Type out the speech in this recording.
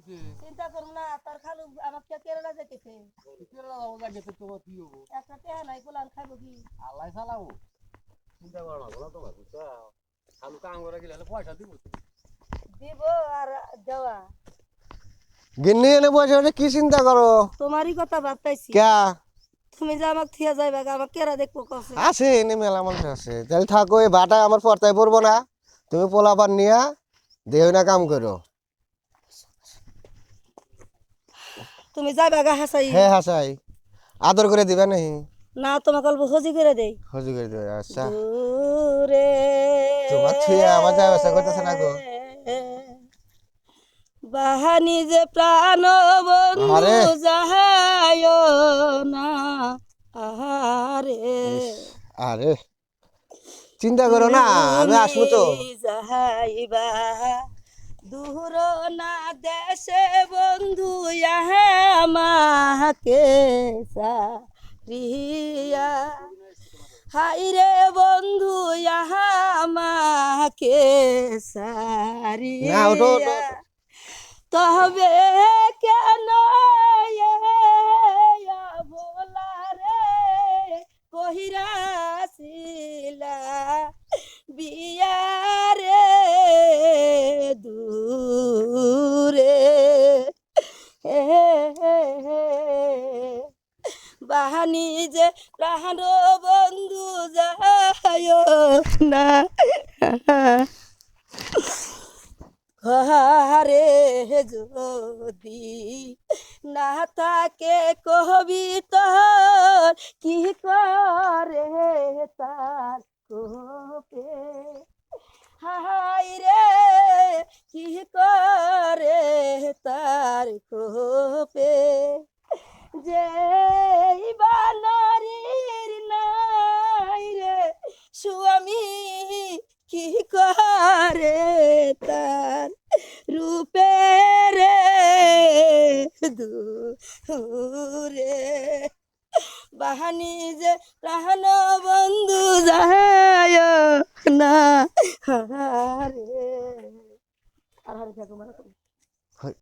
চিন্তা করুন না, তার খালু আমাকে কেরালা যেতেছে। কেরালা যাবো যাইতে তোমার কি হবো? একটা টেহা নাই, পোলান খাইবো কি? আল্লাহ চালাবো। চিন্তা করো না বলো তোমার বুঝছো? খালু কাম করে গেলে পয়সা দিব। দিব আর দেওয়া। গিন্নি এনে বসে বসে কি চিন্তা করো? তোমারই কথা ভাবতাইছি। ক্যা তুমি যে আমাকে থিয়া যাইবা, আমাকে কেরা দেখবো কছে? আছে এনে মেলা মানুষ আছে, তাহলে থাকো, এই ভাটা আমার পর্তায় পড়বো না। তুমি পোলাপান নিয়া দেহ না কাম করো। তুমি যাইবা গা হাসাই? হ্যাঁ হাসাই, আদর করে দিবা নাহি? না, তোমাকে অল্প হজি করে দেই। হজু করে দিবে, আচ্ছা। দূরে তোমার ছুঁয়ে আমার যাওয়া আসা করতেছে না গো। বাহানি যে প্রাণ বন্ধু আরে যাহায় না আহারে, আরে চিন্তা করো না, আমি তুমি আসবো তো। যাহাইবা দূর না দেশে বন্ধু আমাকে সারিয়া, হাইরে বন্ধু আমাকে না ওঠো ওঠো সারিয়া, ওঠো। তবে কেন ভোলা রে কহিরাছিলা বিয়ারে দূরে, বাহানি যে প্রাণ বন্ধু যায় না ঘরে যদি না থাকে কবি তোর কি করে তার কোপে, হাই রে কি করে তার কোপে, যে বানারির নাই রে স্বামী কি করে তার রূপে রে দূরে, বাহানি যে প্রাণ